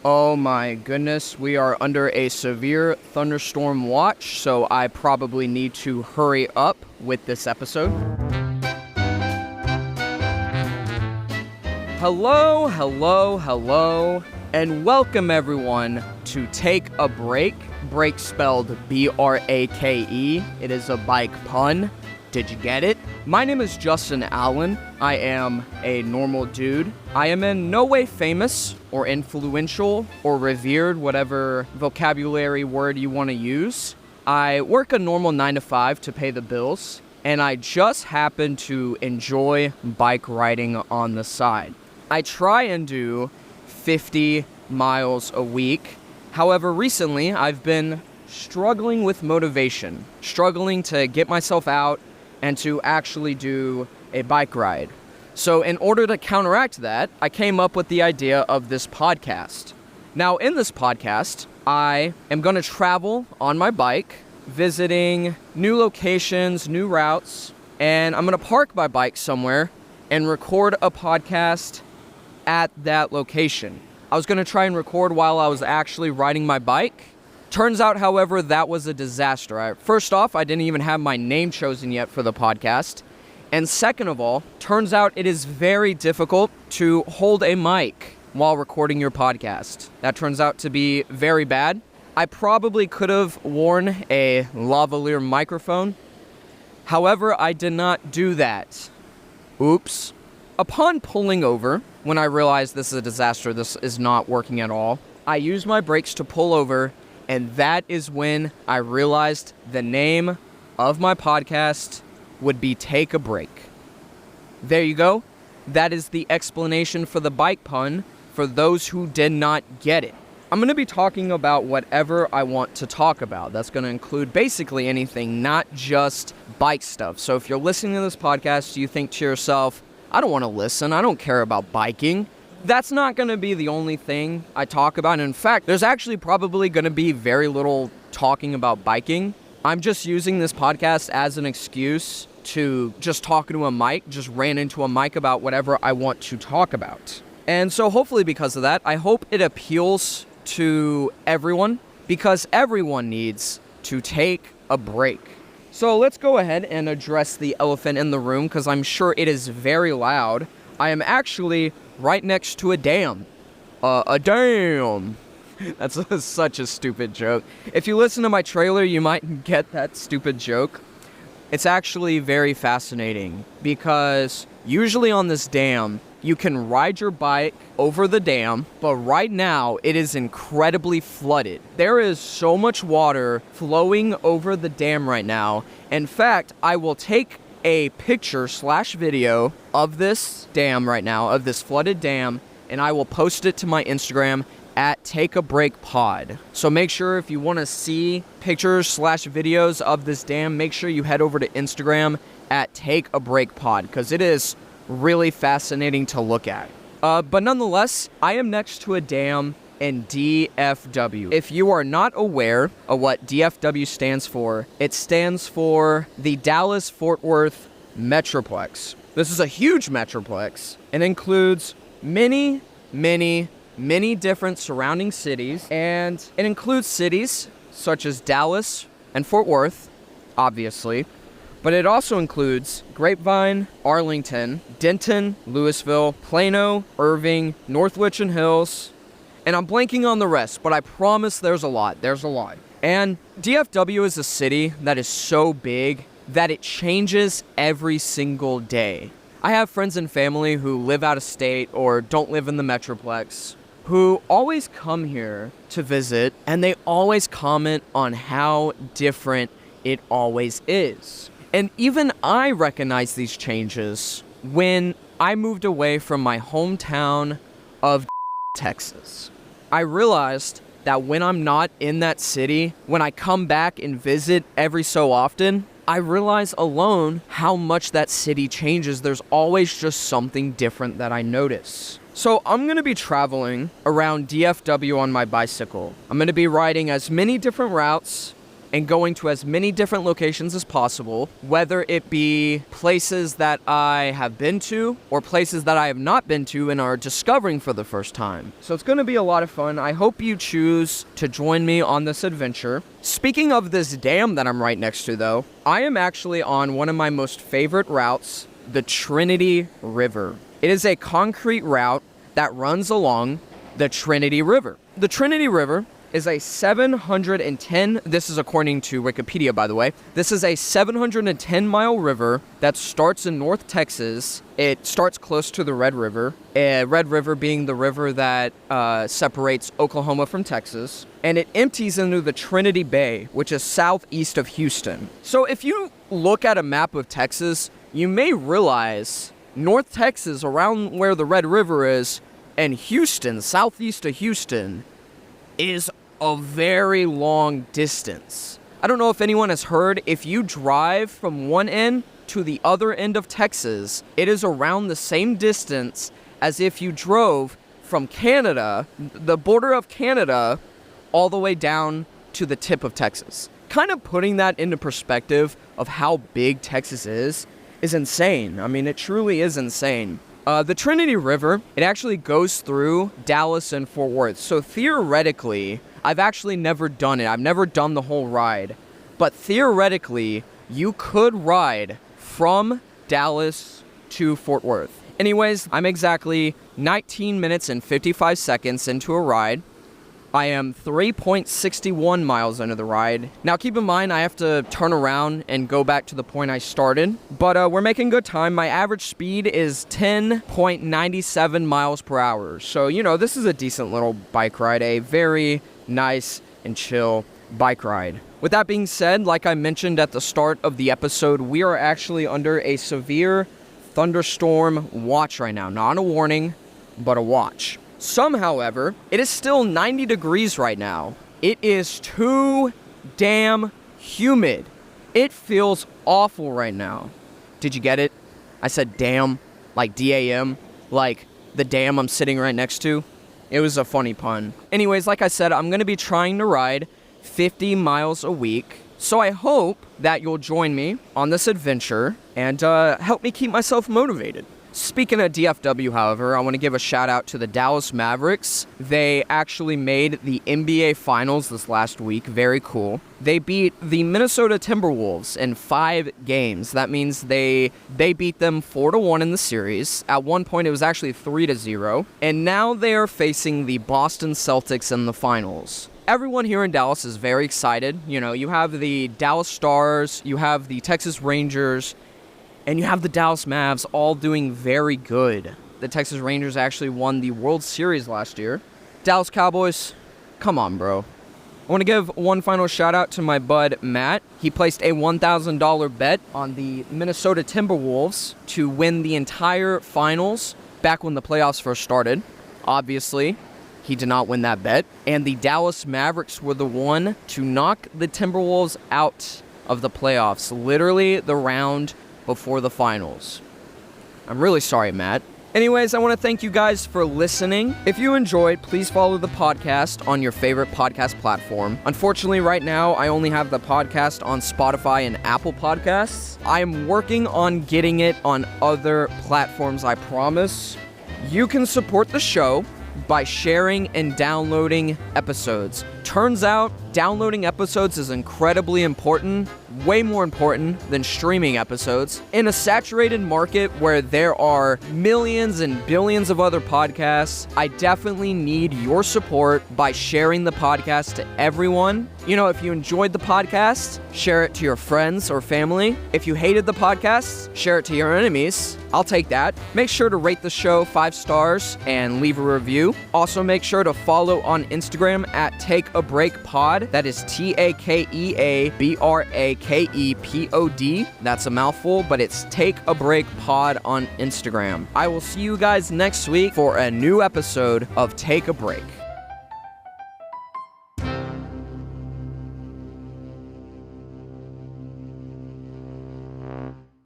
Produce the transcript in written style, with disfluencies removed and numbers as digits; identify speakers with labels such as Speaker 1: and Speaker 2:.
Speaker 1: Oh my goodness, we are under a severe thunderstorm watch, so I probably need to hurry up with this episode. Hello, and welcome everyone to Take a Break. Break spelled B-R-A-K-E. It is a bike pun. Did you get it? My name is Justin Allen. I am a normal dude. I am in no way famous or influential or revered, whatever vocabulary word you want to use. I work a normal 9 to 5 to pay the bills, and I just happen to enjoy bike riding on the side. I try and do 50 miles a week. However, recently I've been struggling with motivation, struggling to get myself out and to actually do a bike ride. So in order to counteract that, I came up with the idea of this podcast. Now, in this podcast, I am going to travel on my bike, visiting new locations, new routes, and I'm going to park my bike somewhere and record a podcast at that location. I was going to try and record while I was actually riding my bike. Turns out, however, that was a disaster. First off, I didn't even have my name chosen yet for the podcast. And second of all, turns out it is very difficult to hold a mic while recording your podcast. That turns out to be very bad. I probably could have worn a lavalier microphone. However, I did not do that. Oops. Upon pulling over, when I realized this is a disaster, this is not working at all, I used my brakes to pull over. And that is when I realized the name of my podcast would be Take a Break. There you go. That is the explanation for the bike pun for those who did not get it. I'm going to be talking about whatever I want to talk about. That's going to include basically anything, not just bike stuff. So if you're listening to this podcast, you think to yourself, I don't want to listen. I don't care about biking. That's not going to be the only thing I talk about. And in fact, there's actually probably going to be very little talking about biking. I'm just using this podcast as an excuse to just talk into a mic, just ran into a mic about whatever I want to talk about. And so hopefully because of that, I hope it appeals to everyone, because everyone needs to take a break. So let's go ahead and address the elephant in the room, because I'm sure it is very loud. I am actually right next to a dam. A dam. That's such a stupid joke. If you listen to my trailer, you might get that stupid joke. It's actually very fascinating because usually on this dam, you can ride your bike over the dam, but right now it is incredibly flooded. There is so much water flowing over the dam right now. In fact, I will take a picture/video of this dam right now, of this flooded dam, and I will post it to my Instagram at Take a Break Pod. So make sure if you want to see pictures/videos of this dam, make sure you head over to Instagram at Take a Break Pod, because it is really fascinating to look at. But nonetheless, I am next to a dam in DFW. If you are not aware of what DFW stands for, it stands for the Dallas-Fort Worth Metroplex. This is a huge metroplex and includes many different surrounding cities, and it includes cities such as Dallas and Fort Worth, obviously, but it also includes Grapevine, Arlington, Denton, Louisville, Plano, Irving, North Richland Hills, and I'm blanking on the rest, but I promise there's a lot. And DFW is a city that is so big that it changes every single day. I have friends and family who live out of state or don't live in the Metroplex who always come here to visit, and they always comment on how different it always is. And even I recognize these changes when I moved away from my hometown of Texas. I realized that when I'm not in that city, when I come back and visit every so often, I realize alone how much that city changes. There's always just something different that I notice. So I'm going to be traveling around DFW on my bicycle. I'm going to be riding as many different routes and going to as many different locations as possible, whether it be places that I have been to or places that I have not been to and are discovering for the first time. So it's going to be a lot of fun. I hope you choose to join me on this adventure. Speaking of this dam that I'm right next to, though, I am actually on one of my most favorite routes, the Trinity River. It is a concrete route that runs along the Trinity River. The Trinity River is a 710, this is according to Wikipedia, by the way, this is a 710-mile river that starts in North Texas. It starts close to the Red River, Red River being the river that separates Oklahoma from Texas, and it empties into the Trinity Bay, which is southeast of Houston. So if you look at a map of Texas, you may realize North Texas, around where the Red River is, and Houston, southeast of Houston, is a very long distance. I don't know if anyone has heard, if you drive from one end to the other end of Texas, it is around the same distance as if you drove from Canada, the border of Canada, all the way down to the tip of Texas. Kind of putting that into perspective of how big Texas is insane. I mean, it truly is insane. The Trinity River, it actually goes through Dallas and Fort Worth. So theoretically, I've actually never done it. I've never done the whole ride. But theoretically, you could ride from Dallas to Fort Worth. Anyways, I'm exactly 19 minutes and 55 seconds into a ride. I am 3.61 miles into the ride. Now keep in mind, I have to turn around and go back to the point I started, but we're making good time. My average speed is 10.97 miles per hour. So, you know, this is a decent little bike ride, a very nice and chill bike ride. With that being said, like I mentioned at the start of the episode, we are actually under a severe thunderstorm watch right now. Not a warning, but a watch. Some, however, it is still 90 degrees right now. It is too damn humid. It feels awful right now. Did you get it? I said damn, like D-A-M, like the dam I'm sitting right next to. It was a funny pun. Anyways, like I said, I'm going to be trying to ride 50 miles a week. So I hope that you'll join me on this adventure and help me keep myself motivated. Speaking of DFW, however, I want to give a shout out to the Dallas Mavericks. They actually made the NBA Finals this last week. Very cool. They beat the Minnesota Timberwolves in 5 games. That means they beat them 4-1 in the series. At one point, it was actually 3-0. And now they are facing the Boston Celtics in the finals. Everyone here in Dallas is very excited. You know, you have the Dallas Stars, you have the Texas Rangers, and you have the Dallas Mavs all doing very good. The Texas Rangers actually won the World Series last year. Dallas Cowboys, come on, bro. I want to give one final shout out to my bud, Matt. He placed a $1,000 bet on the Minnesota Timberwolves to win the entire finals back when the playoffs first started. Obviously, he did not win that bet. And the Dallas Mavericks were the one to knock the Timberwolves out of the playoffs. Literally the round before the finals. I'm really sorry, Matt. Anyways, I want to thank you guys for listening. If you enjoyed, please follow the podcast on your favorite podcast platform. Unfortunately, right now, I only have the podcast on Spotify and Apple Podcasts. I am working on getting it on other platforms, I promise. You can support the show by sharing and downloading episodes. Turns out, downloading episodes is incredibly important, way more important than streaming episodes. In a saturated market where there are millions and billions of other podcasts, I definitely need your support by sharing the podcast to everyone. You know, if you enjoyed the podcast, share it to your friends or family. If you hated the podcast, share it to your enemies. I'll take that. Make sure to rate the show 5 stars and leave a review. Also, make sure to follow on Instagram at TakeABreakPod. That is TakeABreakPod. That's a mouthful, but it's Take a Break Pod on Instagram. I will see you guys next week for a new episode of Take a Break.